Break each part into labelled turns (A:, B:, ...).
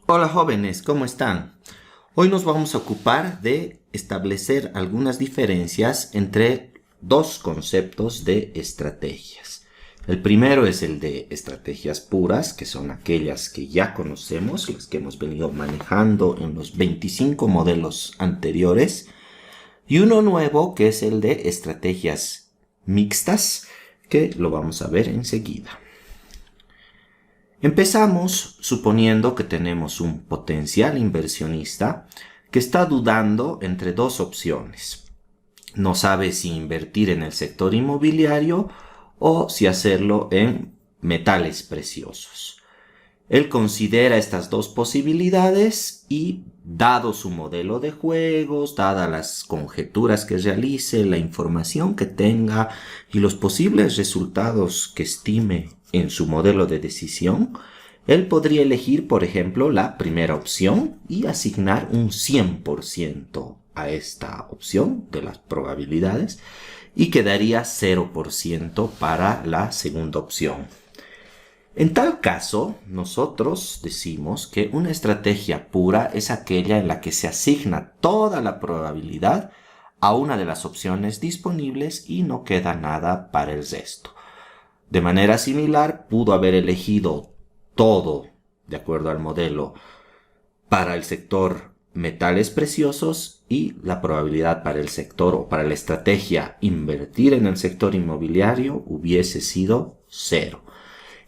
A: Hola jóvenes, ¿cómo están? Hoy nos vamos a ocupar de establecer algunas diferencias entre dos conceptos de estrategias. El primero es el de estrategias puras, que son aquellas que ya conocemos, las que hemos venido manejando en los 25 modelos anteriores. Y uno nuevo que es el de estrategias mixtas, que lo vamos a ver enseguida. Empezamos suponiendo que tenemos un potencial inversionista que está dudando entre dos opciones. No sabe si invertir en el sector inmobiliario o si hacerlo en metales preciosos. Él considera estas dos posibilidades y, dado su modelo de juegos, dadas las conjeturas que realice, la información que tenga y los posibles resultados que estime en su modelo de decisión, él podría elegir, por ejemplo, la primera opción y asignar un 100% a esta opción de las probabilidades y quedaría 0% para la segunda opción. En tal caso, nosotros decimos que una estrategia pura es aquella en la que se asigna toda la probabilidad a una de las opciones disponibles y no queda nada para el resto. De manera similar, pudo haber elegido todo, de acuerdo al modelo, para el sector metales preciosos y la probabilidad para el sector o para la estrategia invertir en el sector inmobiliario hubiese sido 0.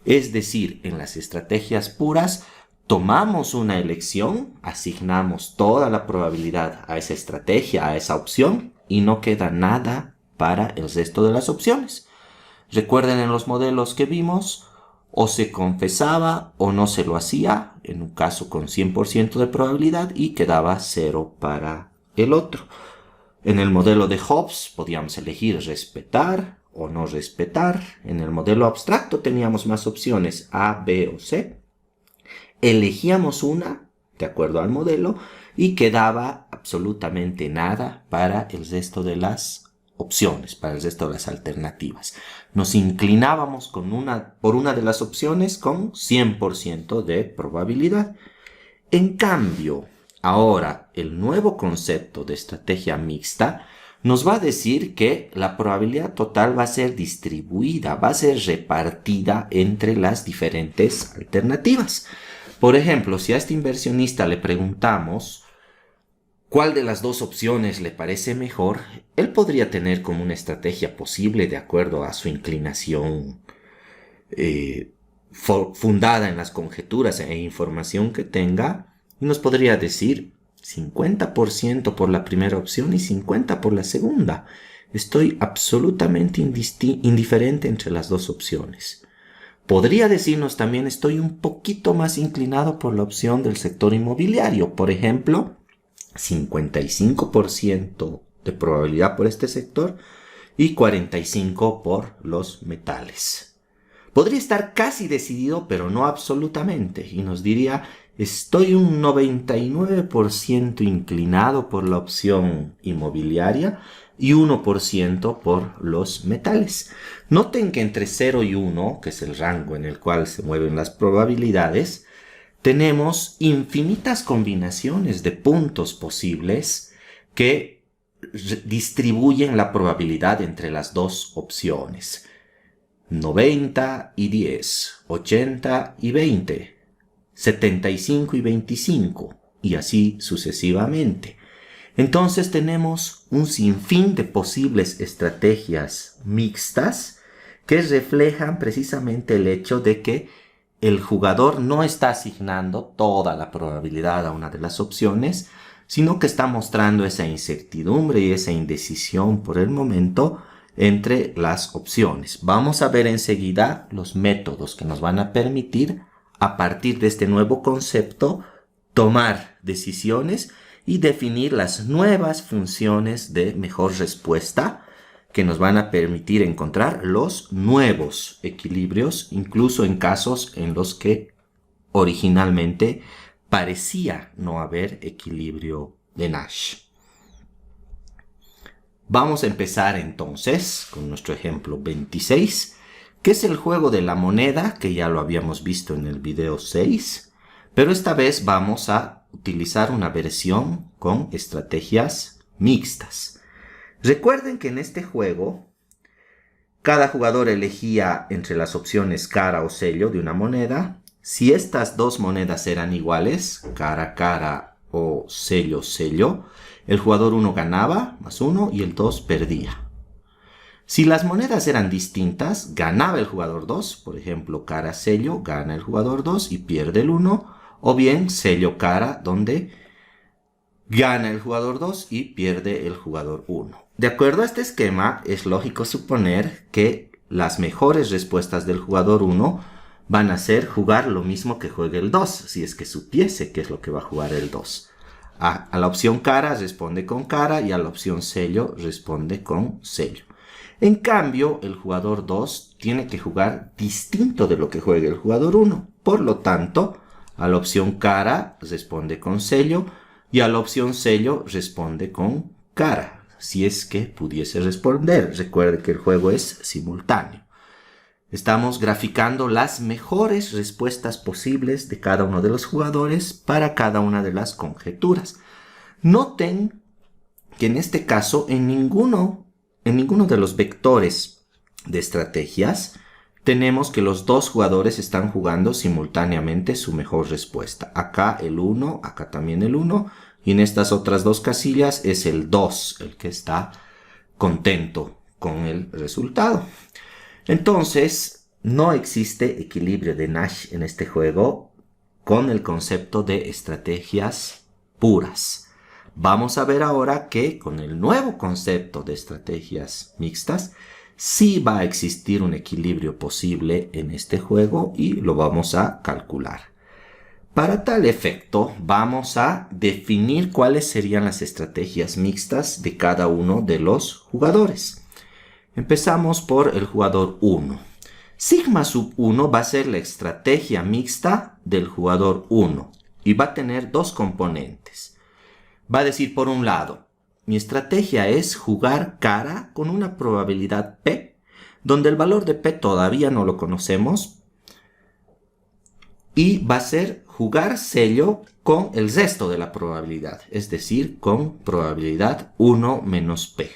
A: Es decir, en las estrategias puras, tomamos una elección, asignamos toda la probabilidad a esa estrategia, a esa opción, y no queda nada para el resto de las opciones. Recuerden en los modelos que vimos, o se confesaba o no se lo hacía, en un caso con 100% de probabilidad, y quedaba 0 para el otro. En el modelo de Hobbes podíamos elegir respetar o no respetar. En el modelo abstracto teníamos más opciones A, B o C. Elegíamos una, de acuerdo al modelo, y quedaba absolutamente nada para el resto de las opciones, para el resto de las alternativas. Nos inclinábamos por una de las opciones con 100% de probabilidad. En cambio, ahora el nuevo concepto de estrategia mixta nos va a decir que la probabilidad total va a ser distribuida, va a ser repartida entre las diferentes alternativas. Por ejemplo, si a este inversionista le preguntamos cuál de las dos opciones le parece mejor, él podría tener como una estrategia posible de acuerdo a su inclinación fundada en las conjeturas e información que tenga, y nos podría decir 50% por la primera opción y 50% por la segunda. Estoy absolutamente indiferente entre las dos opciones. Podría decirnos también estoy un poquito más inclinado por la opción del sector inmobiliario. Por ejemplo, 55% de probabilidad por este sector y 45% por los metales. Podría estar casi decidido, pero no absolutamente, y nos diría estoy un 99% inclinado por la opción inmobiliaria y 1% por los metales. Noten que entre 0 y 1, que es el rango en el cual se mueven las probabilidades, tenemos infinitas combinaciones de puntos posibles que distribuyen la probabilidad entre las dos opciones. 90 y 10, 80 y 20, 75 y 25, y así sucesivamente. Entonces tenemos un sinfín de posibles estrategias mixtas que reflejan precisamente el hecho de que el jugador no está asignando toda la probabilidad a una de las opciones, sino que está mostrando esa incertidumbre y esa indecisión por el momento entre las opciones. Vamos a ver enseguida los métodos que nos van a permitir, a partir de este nuevo concepto, tomar decisiones y definir las nuevas funciones de mejor respuesta que nos van a permitir encontrar los nuevos equilibrios, incluso en casos en los que originalmente parecía no haber equilibrio de Nash. Vamos a empezar entonces con nuestro ejemplo 26, que es el juego de la moneda, que ya lo habíamos visto en el video 6, Pero esta vez vamos a utilizar una versión con estrategias mixtas. Recuerden que en este juego cada jugador elegía entre las opciones cara o sello de una moneda. Si estas dos monedas eran iguales, cara, cara o sello, sello, el jugador 1 ganaba, +1, y el 2 perdía. Si las monedas eran distintas, ganaba el jugador 2, por ejemplo, cara, sello, gana el jugador 2 y pierde el 1, o bien sello, cara, donde gana el jugador 2 y pierde el jugador 1. De acuerdo a este esquema, es lógico suponer que las mejores respuestas del jugador 1 van a ser jugar lo mismo que juegue el 2, si es que supiese qué es lo que va a jugar el 2. A la opción cara responde con cara y a la opción sello responde con sello. En cambio, el jugador 2 tiene que jugar distinto de lo que juegue el jugador 1. Por lo tanto, a la opción cara responde con sello y a la opción sello responde con cara, si es que pudiese responder. Recuerde que el juego es simultáneo. Estamos graficando las mejores respuestas posibles de cada uno de los jugadores para cada una de las conjeturas. Noten que en este caso en ninguno de los vectores de estrategias tenemos que los dos jugadores están jugando simultáneamente su mejor respuesta. Acá el 1, acá también el 1, y en estas otras dos casillas es el 2 el que está contento con el resultado. Entonces, no existe equilibrio de Nash en este juego con el concepto de estrategias puras. Vamos a ver ahora que con el nuevo concepto de estrategias mixtas, sí va a existir un equilibrio posible en este juego y lo vamos a calcular. Para tal efecto, vamos a definir cuáles serían las estrategias mixtas de cada uno de los jugadores. Empezamos por el jugador 1. Sigma sub 1 va a ser la estrategia mixta del jugador 1 y va a tener dos componentes. Va a decir, por un lado, mi estrategia es jugar cara con una probabilidad P, donde el valor de P todavía no lo conocemos, y va a ser jugar sello con el resto de la probabilidad, es decir, con probabilidad 1 menos P.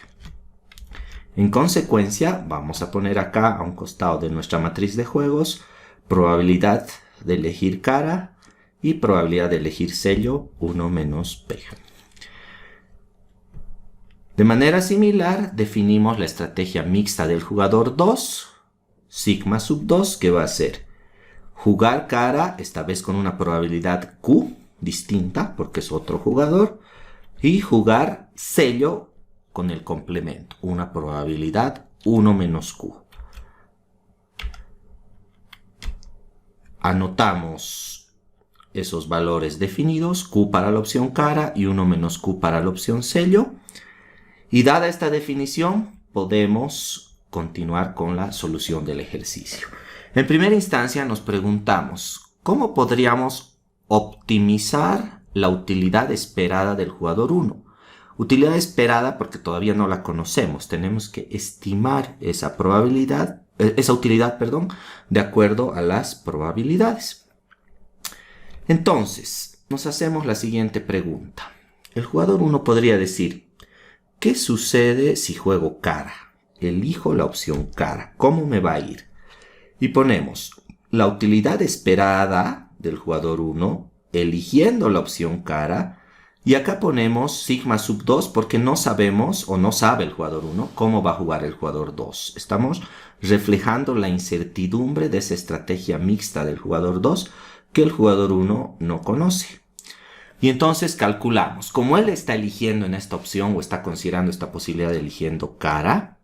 A: En consecuencia, vamos a poner acá a un costado de nuestra matriz de juegos probabilidad de elegir cara y probabilidad de elegir sello 1 menos P. De manera similar, definimos la estrategia mixta del jugador 2, sigma sub 2, que va a ser jugar cara, esta vez con una probabilidad Q distinta, porque es otro jugador, y jugar sello con el complemento, una probabilidad 1 menos Q. Anotamos esos valores definidos, Q para la opción cara y 1 menos Q para la opción sello. Y dada esta definición, podemos continuar con la solución del ejercicio. En primera instancia nos preguntamos, ¿cómo podríamos optimizar la utilidad esperada del jugador 1? Utilidad esperada porque todavía no la conocemos. Tenemos que estimar esa utilidad, de acuerdo a las probabilidades. Entonces, nos hacemos la siguiente pregunta. El jugador 1 podría decir, ¿qué sucede si juego cara? Elijo la opción cara. ¿Cómo me va a ir? Y ponemos la utilidad esperada del jugador 1 eligiendo la opción cara. Y acá ponemos sigma sub 2 porque no sabemos o no sabe el jugador 1 cómo va a jugar el jugador 2. Estamos reflejando la incertidumbre de esa estrategia mixta del jugador 2 que el jugador 1 no conoce. Y entonces calculamos, como él está eligiendo en esta opción o está considerando esta posibilidad de eligiendo cara,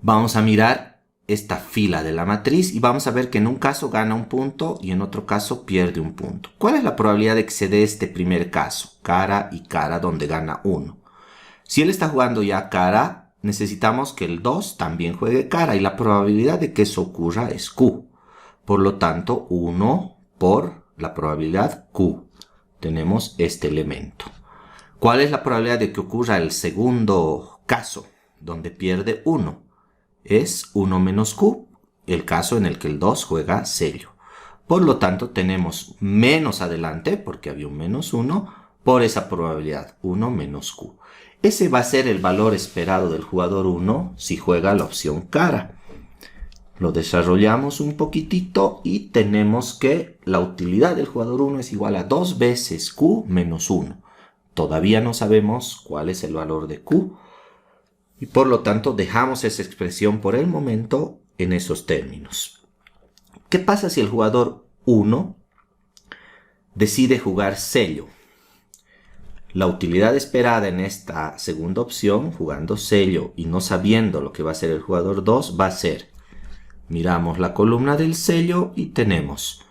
A: vamos a mirar esta fila de la matriz y vamos a ver que en un caso gana un punto y en otro caso pierde un punto. ¿Cuál es la probabilidad de que se dé este primer caso? Cara y cara, donde gana 1. Si él está jugando ya cara, necesitamos que el 2 también juegue cara y la probabilidad de que eso ocurra es Q. Por lo tanto, 1 por la probabilidad Q. Tenemos este elemento. ¿Cuál es la probabilidad de que ocurra el segundo caso, donde pierde 1? Es 1 menos Q, el caso en el que el 2 juega sello. Por lo tanto, tenemos menos adelante, porque había un menos 1, por esa probabilidad, 1 menos Q. Ese va a ser el valor esperado del jugador 1 si juega la opción cara. Lo desarrollamos un poquitito y tenemos que la utilidad del jugador 1 es igual a 2 veces Q menos 1. Todavía no sabemos cuál es el valor de Q y por lo tanto dejamos esa expresión por el momento en esos términos. ¿Qué pasa si el jugador 1 decide jugar sello? La utilidad esperada en esta segunda opción, jugando sello y no sabiendo lo que va a hacer el jugador 2, va a ser... Miramos la columna del sello y tenemos,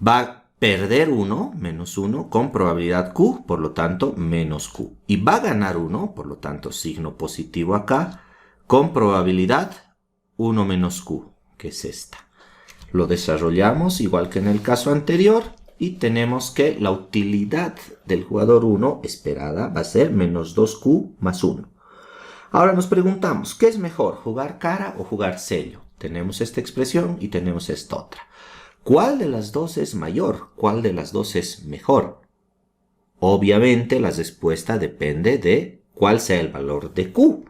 A: va a perder 1, menos 1, con probabilidad Q, por lo tanto, menos Q. Y va a ganar 1, por lo tanto, signo positivo acá, con probabilidad 1 menos Q, que es esta. Lo desarrollamos igual que en el caso anterior y tenemos que la utilidad del jugador 1 esperada va a ser menos 2Q más 1. Ahora nos preguntamos, ¿qué es mejor, jugar cara o jugar sello? Tenemos esta expresión y tenemos esta otra. ¿Cuál de las dos es mayor? ¿Cuál de las dos es mejor? Obviamente la respuesta depende de cuál sea el valor de Q.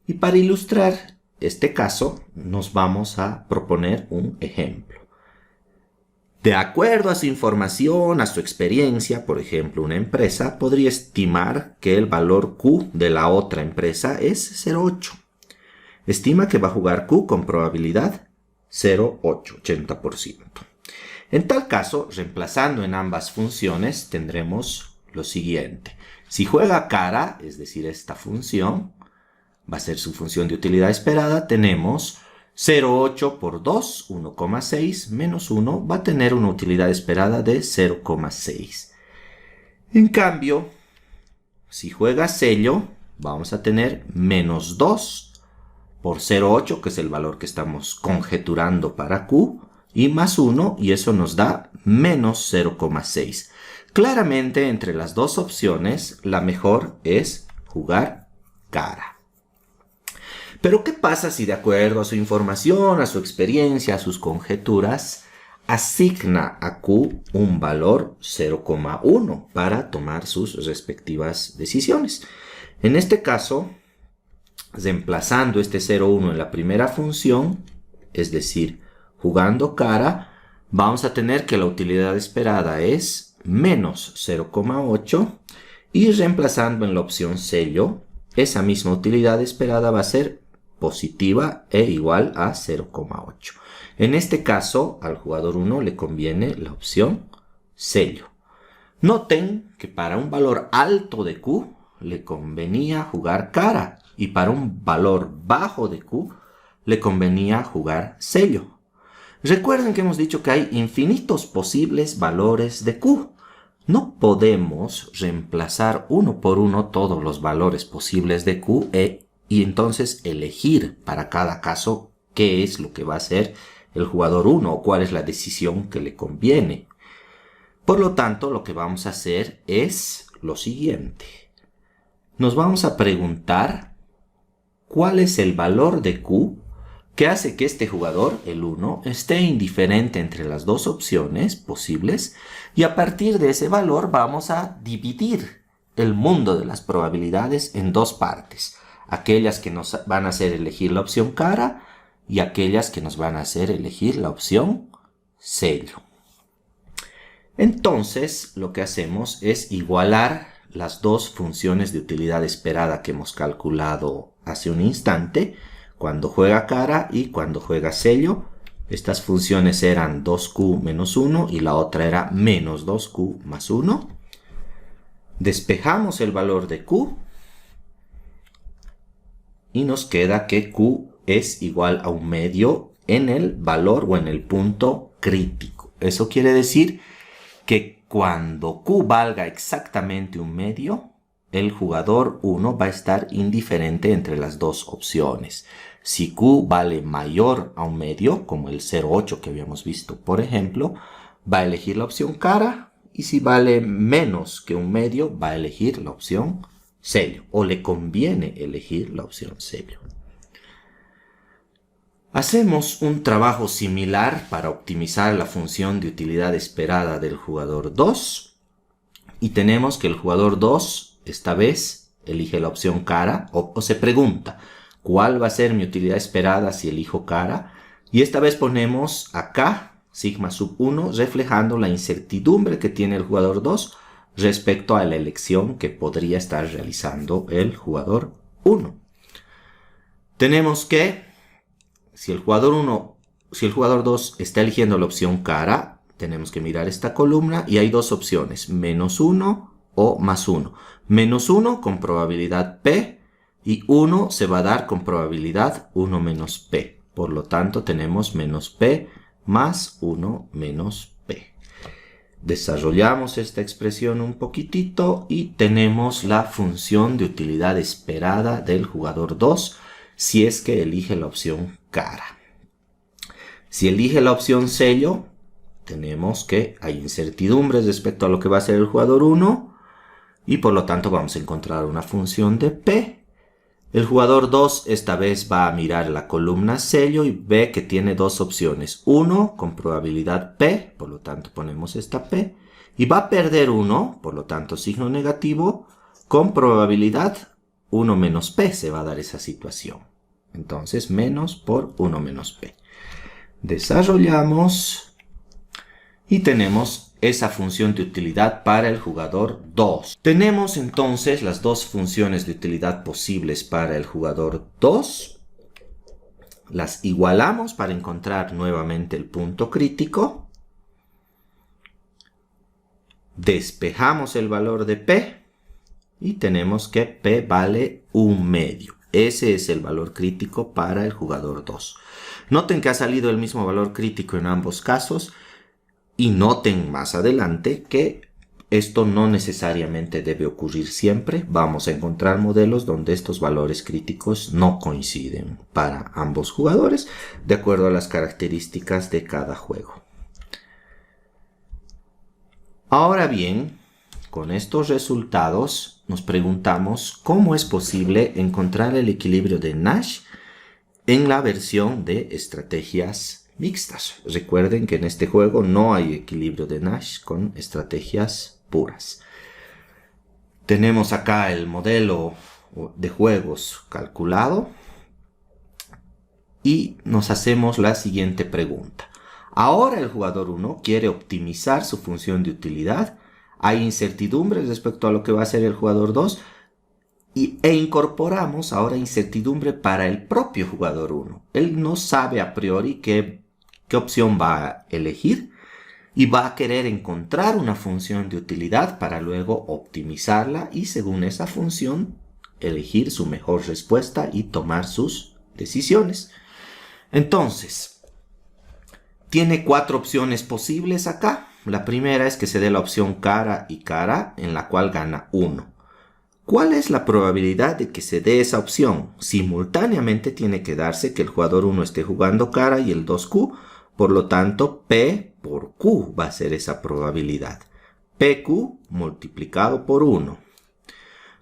A: Y para ilustrar este caso, nos vamos a proponer un ejemplo. De acuerdo a su información, a su experiencia, por ejemplo, una empresa podría estimar que el valor Q de la otra empresa es 0,8. Estima que va a jugar Q con probabilidad 0,8, 80%. En tal caso, reemplazando en ambas funciones, tendremos lo siguiente. Si juega cara, es decir, esta función, va a ser su función de utilidad esperada, tenemos 0,8 por 2, 1,6, menos 1, va a tener una utilidad esperada de 0,6. En cambio, si juega sello, vamos a tener menos 2 por 0,8, que es el valor que estamos conjeturando para Q, y más 1, y eso nos da menos 0,6. Claramente, entre las dos opciones, la mejor es jugar cara. Pero, ¿qué pasa si de acuerdo a su información, a su experiencia, a sus conjeturas, asigna a Q un valor 0,1 para tomar sus respectivas decisiones? En este caso, reemplazando este 0,1 en la primera función, es decir, jugando cara, vamos a tener que la utilidad esperada es menos 0,8 y reemplazando en la opción sello, esa misma utilidad esperada va a ser positiva e igual a 0,8. En este caso, al jugador 1 le conviene la opción sello. Noten que para un valor alto de Q le convenía jugar cara y para un valor bajo de Q le convenía jugar sello. Recuerden que hemos dicho que hay infinitos posibles valores de Q. No podemos reemplazar uno por uno todos los valores posibles de Q y entonces elegir para cada caso qué es lo que va a hacer el jugador 1 o cuál es la decisión que le conviene. Por lo tanto, lo que vamos a hacer es lo siguiente. Nos vamos a preguntar cuál es el valor de Q que hace que este jugador, el 1, esté indiferente entre las dos opciones posibles y a partir de ese valor vamos a dividir el mundo de las probabilidades en dos partes. Aquellas que nos van a hacer elegir la opción cara y aquellas que nos van a hacer elegir la opción sello. Entonces, lo que hacemos es igualar las dos funciones de utilidad esperada que hemos calculado hace un instante, cuando juega cara y cuando juega sello. Estas funciones eran 2Q menos 1 y la otra era menos 2Q más 1. Despejamos el valor de Q y nos queda que Q es igual a un medio en el valor o en el punto crítico. Eso quiere decir que cuando Q valga exactamente un medio, el jugador 1 va a estar indiferente entre las dos opciones. Si Q vale mayor a un medio, como el 0,8 que habíamos visto, por ejemplo, va a elegir la opción cara, y si vale menos que un medio, va a elegir la opción sello, o le conviene elegir la opción sello. Hacemos un trabajo similar para optimizar la función de utilidad esperada del jugador 2 y tenemos que el jugador 2 esta vez elige la opción cara o se pregunta ¿cuál va a ser mi utilidad esperada si elijo cara? Y esta vez ponemos acá sigma sub 1 reflejando la incertidumbre que tiene el jugador 2 respecto a la elección que podría estar realizando el jugador 1. Tenemos que si el jugador 2 está eligiendo la opción cara, tenemos que mirar esta columna y hay dos opciones, menos 1 o más 1. Menos 1 con probabilidad P y 1 se va a dar con probabilidad 1 menos P. Por lo tanto, tenemos menos P más 1 menos P. Desarrollamos esta expresión un poquitito y tenemos la función de utilidad esperada del jugador 2 si es que elige la opción cara. Si elige la opción sello, tenemos que hay incertidumbres respecto a lo que va a ser el jugador 1 y por lo tanto vamos a encontrar una función de P. El jugador 2 esta vez va a mirar la columna sello y ve que tiene dos opciones. 1 con probabilidad P, por lo tanto ponemos esta P, y va a perder 1, por lo tanto signo negativo, con probabilidad 1 menos P se va a dar esa situación. Entonces menos por 1 menos P. Desarrollamos y tenemos esa función de utilidad para el jugador 2. Tenemos entonces las dos funciones de utilidad posibles para el jugador 2. Las igualamos para encontrar nuevamente el punto crítico. Despejamos el valor de P y tenemos que P vale 1/2. Ese es el valor crítico para el jugador 2. Noten que ha salido el mismo valor crítico en ambos casos y noten más adelante que esto no necesariamente debe ocurrir siempre. Vamos a encontrar modelos donde estos valores críticos no coinciden para ambos jugadores de acuerdo a las características de cada juego. Ahora bien, con estos resultados nos preguntamos cómo es posible encontrar el equilibrio de Nash en la versión de estrategias mixtas. Recuerden que en este juego no hay equilibrio de Nash con estrategias puras. Tenemos acá el modelo de juegos calculado y nos hacemos la siguiente pregunta. Ahora el jugador 1 quiere optimizar su función de utilidad. Hay incertidumbre respecto a lo que va a hacer el jugador 2 e incorporamos ahora incertidumbre para el propio jugador 1. Él no sabe a priori qué opción va a elegir y va a querer encontrar una función de utilidad para luego optimizarla y según esa función elegir su mejor respuesta y tomar sus decisiones. Entonces, tiene 4 opciones posibles acá. La primera es que se dé la opción cara y cara, en la cual gana 1. ¿Cuál es la probabilidad de que se dé esa opción? Simultáneamente tiene que darse que el jugador 1 esté jugando cara y el 2Q, por lo tanto P por Q va a ser esa probabilidad. PQ multiplicado por 1.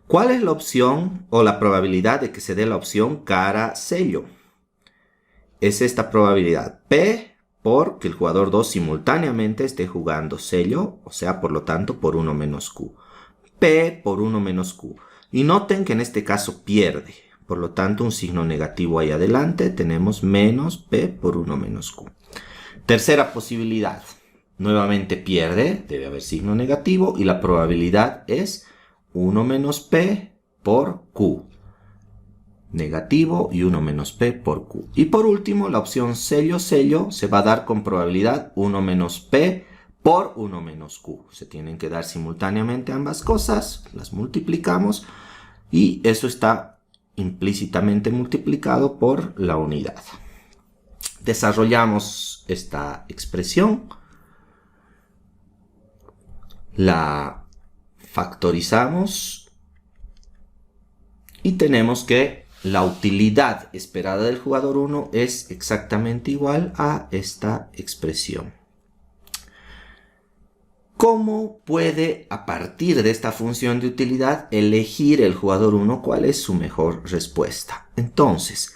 A: ¿Cuál es la opción o la probabilidad de que se dé la opción cara sello? Es esta probabilidad P por que el jugador 2 simultáneamente esté jugando sello, o sea, por lo tanto, por 1 menos Q. P por 1 menos Q. Y noten que en este caso pierde. Por lo tanto, un signo negativo ahí adelante. Tenemos menos P por 1 menos Q. Tercera posibilidad. Nuevamente pierde. Debe haber signo negativo. Y la probabilidad es 1 menos P por Q. Negativo y 1 menos P por Q. Y por último, la opción sello se va a dar con probabilidad 1 menos P por 1 menos Q. Se tienen que dar simultáneamente ambas cosas, las multiplicamos y eso está implícitamente multiplicado por la unidad. Desarrollamos esta expresión, la factorizamos y tenemos que la utilidad esperada del jugador 1 es exactamente igual a esta expresión. ¿Cómo puede, a partir de esta función de utilidad, elegir el jugador 1 cuál es su mejor respuesta? Entonces,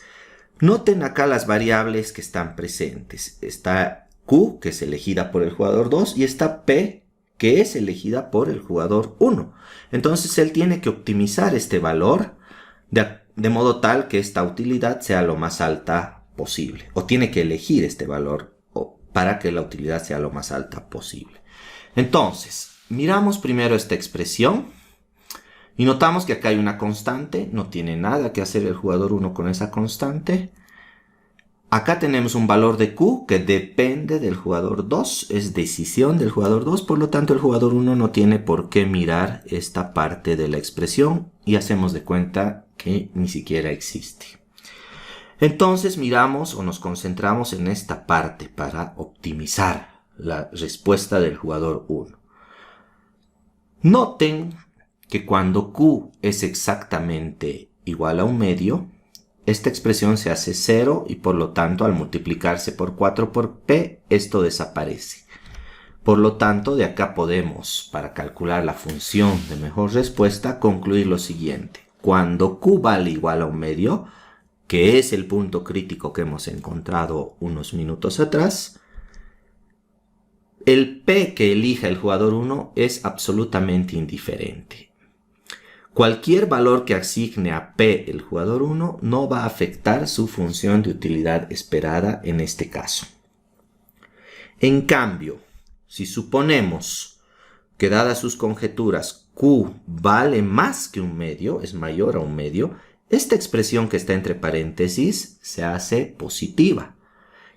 A: Noten acá las variables que están presentes. Está Q, que es elegida por el jugador 2, y está P, que es elegida por el jugador 1. Entonces él tiene que optimizar este valor de modo tal que esta utilidad sea lo más alta posible. O tiene que elegir este valor para que la utilidad sea lo más alta posible. Entonces, miramos primero esta expresión. Y notamos que acá hay una constante, no tiene nada que hacer el jugador 1 con esa constante. Acá tenemos un valor de Q que depende del jugador 2, es decisión del jugador 2, por lo tanto el jugador 1 no tiene por qué mirar esta parte de la expresión y hacemos de cuenta que ni siquiera existe. Entonces miramos o nos concentramos en esta parte para optimizar la respuesta del jugador 1. Noten que cuando Q es exactamente igual a un medio, esta expresión se hace 0 y por lo tanto al multiplicarse por 4 por P, esto desaparece. Por lo tanto, de acá podemos, para calcular la función de mejor respuesta, concluir lo siguiente. Cuando Q vale igual a un medio, que es el punto crítico que hemos encontrado unos minutos atrás, el P que elija el jugador 1 es absolutamente indiferente. Cualquier valor que asigne a P el jugador 1 no va a afectar su función de utilidad esperada en este caso. En cambio, si suponemos que dadas sus conjeturas Q vale más que un medio, es mayor a un medio, esta expresión que está entre paréntesis se hace positiva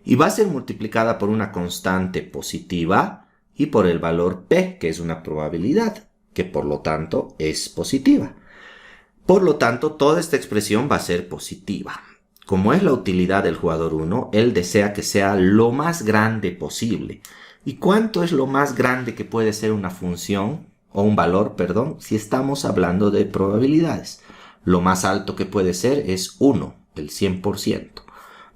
A: y va a ser multiplicada por una constante positiva y por el valor P, que es una probabilidad, que por lo tanto es positiva. Por lo tanto, toda esta expresión va a ser positiva. Como es la utilidad del jugador 1, él desea que sea lo más grande posible. ¿Y cuánto es lo más grande que puede ser una función, o un valor, perdón, si estamos hablando de probabilidades? Lo más alto que puede ser es 1, el 100%.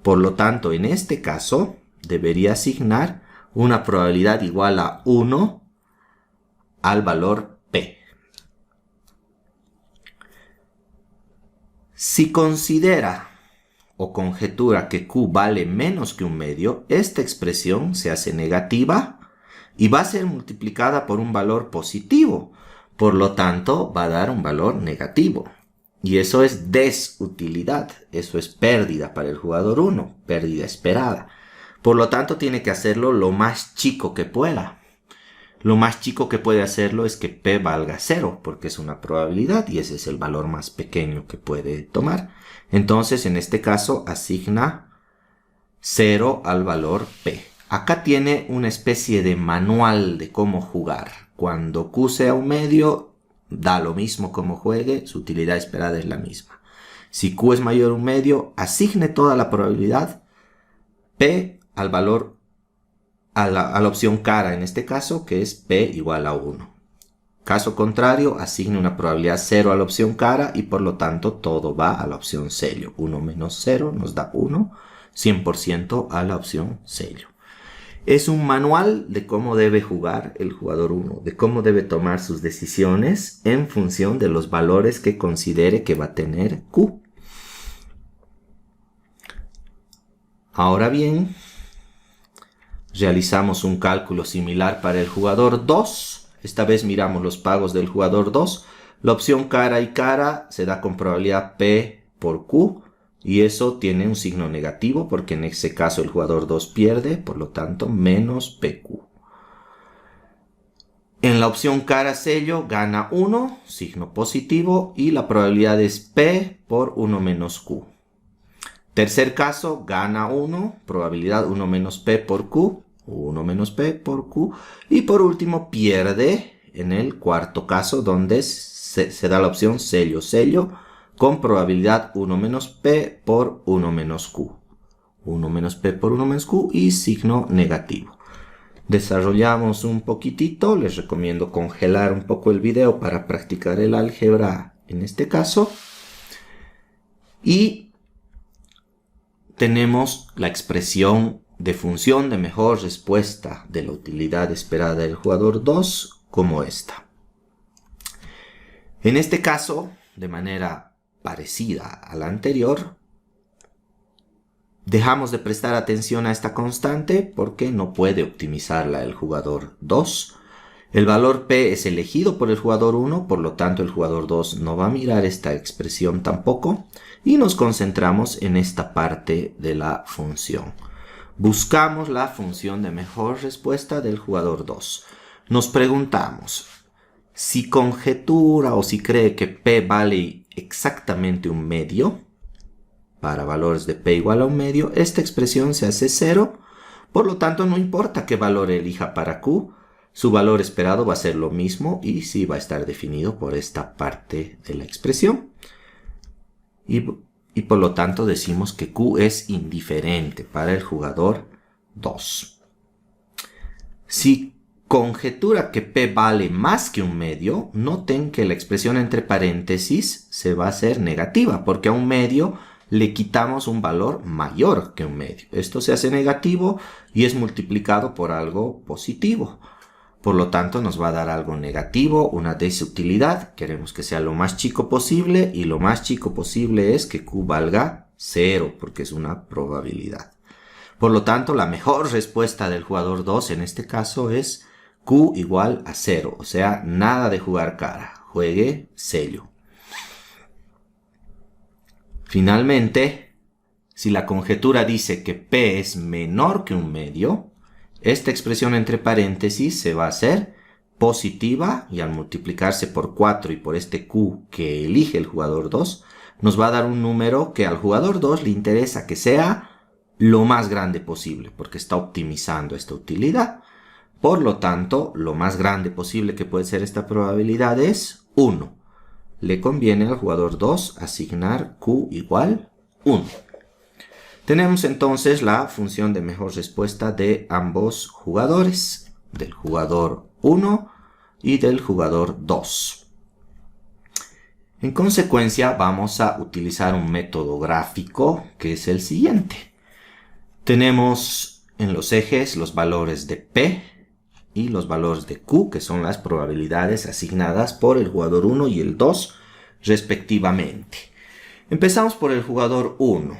A: Por lo tanto, en este caso, debería asignar una probabilidad igual a 1 al valor P. Si considera o conjetura que Q vale menos que un medio, esta expresión se hace negativa y va a ser multiplicada por un valor positivo. Por lo tanto, va a dar un valor negativo. Y eso es desutilidad, eso es pérdida para el jugador 1, pérdida esperada. Por lo tanto, tiene que hacerlo lo más chico que pueda. Lo más chico que puede hacerlo es que P valga 0, porque es una probabilidad y ese es el valor más pequeño que puede tomar. Entonces, en este caso, asigna 0 al valor P. Acá tiene una especie de manual de cómo jugar. Cuando Q sea un medio, da lo mismo como juegue, su utilidad esperada es la misma. Si Q es mayor a un medio, asigne toda la probabilidad P al valor a la opción cara en este caso, que es P igual a 1. Caso contrario, asigne una probabilidad 0 a la opción cara y por lo tanto todo va a la opción sello. 1 menos 0 nos da 1, 100% a la opción sello. Es un manual de cómo debe jugar el jugador 1, de cómo debe tomar sus decisiones en función de los valores que considere que va a tener Q. Ahora bien, realizamos un cálculo similar para el jugador 2. Esta vez miramos los pagos del jugador 2. La opción cara y cara se da con probabilidad P por Q. Y eso tiene un signo negativo porque en ese caso el jugador 2 pierde. Por lo tanto, menos PQ. En la opción cara sello gana 1, signo positivo. Y la probabilidad es P por 1 menos Q. Tercer caso, gana 1, probabilidad 1 menos P por Q, 1 menos P por Q. Y por último, pierde en el cuarto caso, donde se da la opción sello, con probabilidad 1 menos P por 1 menos Q. 1 menos P por 1 menos Q y signo negativo. Desarrollamos un poquitito, les recomiendo congelar un poco el video para practicar el álgebra en este caso. Y tenemos la expresión de función de mejor respuesta de la utilidad esperada del jugador 2 como esta. En este caso, de manera parecida a la anterior, Dejamos de prestar atención a esta constante porque no puede optimizarla el jugador 2. El valor P es elegido por el jugador 1, por lo tanto el jugador 2 no va a mirar esta expresión tampoco. Y nos concentramos en esta parte de la función. Buscamos la función de mejor respuesta del jugador 2. Nos preguntamos, si conjetura o si cree que P vale exactamente un medio, para valores de P igual a un medio, esta expresión se hace 0, por lo tanto no importa qué valor elija para Q, su valor esperado va a ser lo mismo y sí va a estar definido por esta parte de la expresión. Y por lo tanto decimos que Q es indiferente para el jugador 2. Si conjetura que P vale más que un medio, noten que la expresión entre paréntesis se va a hacer negativa, porque a un medio le quitamos un valor mayor que un medio. Esto se hace negativo y es multiplicado por algo positivo. Por lo tanto, nos va a dar algo negativo, una desutilidad. Queremos que sea lo más chico posible y lo más chico posible es que Q valga 0, porque es una probabilidad. Por lo tanto, la mejor respuesta del jugador 2 en este caso es Q igual a 0. O sea, nada de jugar cara. Juegue sello. Finalmente, si la conjetura dice que P es menor que un medio, esta expresión entre paréntesis se va a hacer positiva y al multiplicarse por 4 y por este Q que elige el jugador 2, nos va a dar un número que al jugador 2 le interesa que sea lo más grande posible, porque está optimizando esta utilidad. Por lo tanto, lo más grande posible que puede ser esta probabilidad es 1. Le conviene al jugador 2 asignar Q igual 1. Tenemos entonces la función de mejor respuesta de ambos jugadores, del jugador 1 y del jugador 2. En consecuencia, vamos a utilizar un método gráfico que es el siguiente. Tenemos en los ejes los valores de P y los valores de Q, que son las probabilidades asignadas por el jugador 1 y el 2, respectivamente. Empezamos por el jugador 1.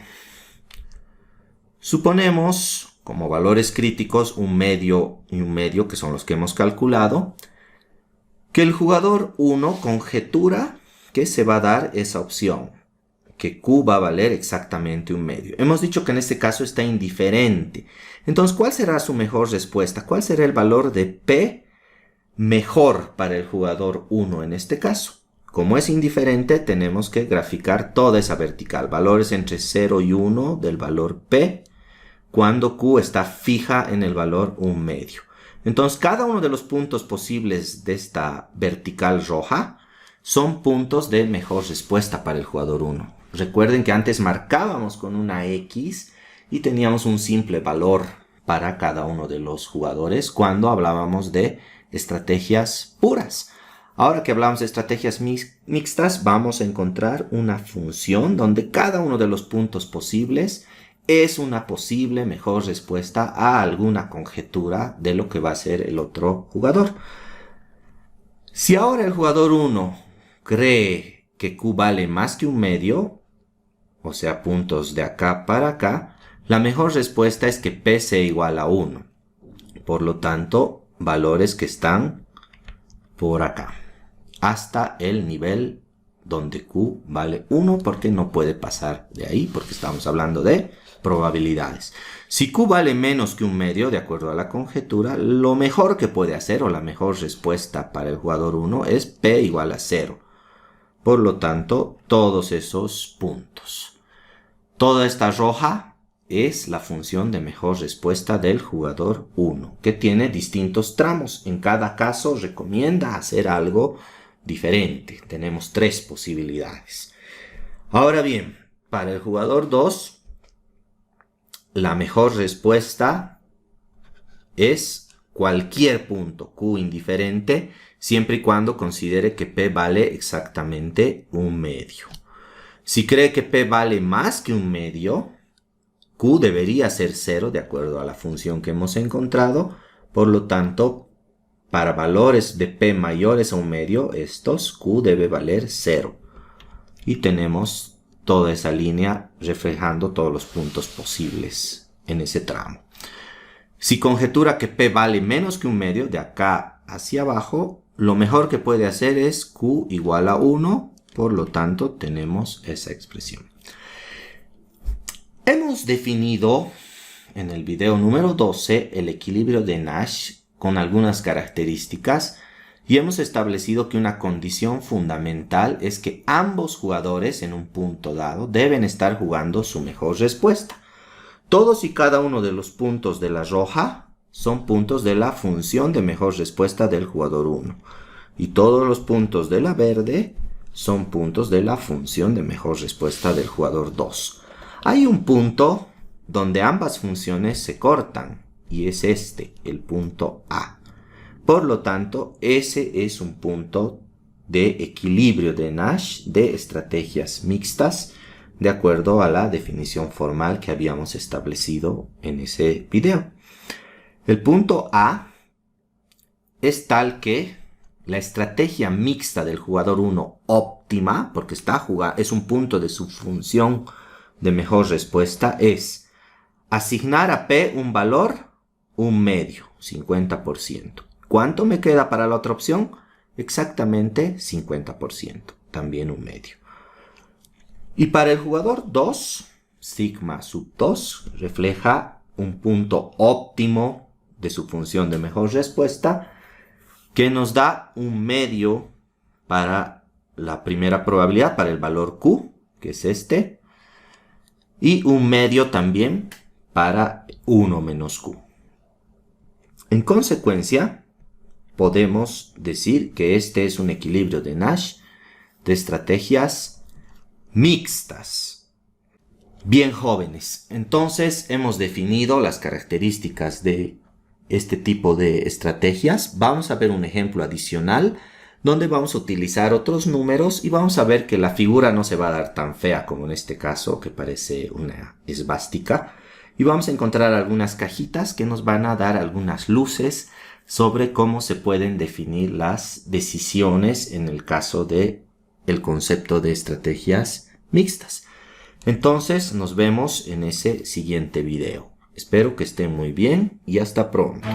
A: Suponemos como valores críticos un medio y un medio, que son los que hemos calculado, que el jugador 1 conjetura que se va a dar esa opción, que Q va a valer exactamente un medio. Hemos dicho que en este caso está indiferente. Entonces, ¿cuál será su mejor respuesta? ¿Cuál será el valor de P mejor para el jugador 1 en este caso? Como es indiferente, tenemos que graficar toda esa vertical, valores entre 0 y 1 del valor P, cuando Q está fija en el valor 1 medio. Entonces, cada uno de los puntos posibles de esta vertical roja son puntos de mejor respuesta para el jugador 1. Recuerden que antes marcábamos con una X y teníamos un simple valor para cada uno de los jugadores cuando hablábamos de estrategias puras. Ahora que hablamos de estrategias mixtas, vamos a encontrar una función donde cada uno de los puntos posibles es una posible mejor respuesta a alguna conjetura de lo que va a ser el otro jugador. Si ahora el jugador 1 cree que Q vale más que un medio, o sea, puntos de acá para acá, la mejor respuesta es que P sea igual a 1. Por lo tanto, valores que están por acá, hasta el nivel donde Q vale 1, porque no puede pasar de ahí, porque estamos hablando de probabilidades. Si Q vale menos que un medio, de acuerdo a la conjetura, lo mejor que puede hacer, o la mejor respuesta para el jugador 1, es P igual a 0. Por lo tanto, todos esos puntos. Toda esta roja es la función de mejor respuesta del jugador 1, que tiene distintos tramos. En cada caso recomienda hacer algo diferente. Tenemos 3 posibilidades. Ahora bien, para el jugador 2, la mejor respuesta es cualquier punto Q indiferente, siempre y cuando considere que P vale exactamente un medio. Si cree que P vale más que un medio, Q debería ser 0 de acuerdo a la función que hemos encontrado. Por lo tanto, para valores de P mayores a un medio, estos Q debe valer 0. Y tenemos toda esa línea reflejando todos los puntos posibles en ese tramo. Si conjetura que P vale menos que un medio, de acá hacia abajo, lo mejor que puede hacer es Q igual a 1, por lo tanto tenemos esa expresión. Hemos definido en el video número 12 el equilibrio de Nash con algunas características y hemos establecido que una condición fundamental es que ambos jugadores en un punto dado deben estar jugando su mejor respuesta. Todos y cada uno de los puntos de la roja son puntos de la función de mejor respuesta del jugador 1. Y todos los puntos de la verde son puntos de la función de mejor respuesta del jugador 2. Hay un punto donde ambas funciones se cortan y es este, el punto A. Por lo tanto, ese es un punto de equilibrio de Nash de estrategias mixtas, de acuerdo a la definición formal que habíamos establecido en ese video. El punto A es tal que la estrategia mixta del jugador 1 óptima, porque es un punto de su función de mejor respuesta, es asignar a P un valor, un medio, 50%. ¿Cuánto me queda para la otra opción? Exactamente 50%, también un medio. Y para el jugador 2, sigma sub 2 refleja un punto óptimo de su función de mejor respuesta que nos da un medio para la primera probabilidad, para el valor Q, que es este, y un medio también para 1 menos Q. En consecuencia, podemos decir que este es un equilibrio de Nash de estrategias mixtas. Bien, jóvenes, entonces hemos definido las características de este tipo de estrategias. Vamos a ver un ejemplo adicional donde vamos a utilizar otros números y vamos a ver que la figura no se va a dar tan fea como en este caso, que parece una esvástica. Y vamos a encontrar algunas cajitas que nos van a dar algunas luces sobre cómo se pueden definir las decisiones en el caso de el concepto de estrategias mixtas. Entonces nos vemos en ese siguiente video. Espero que estén muy bien y hasta pronto.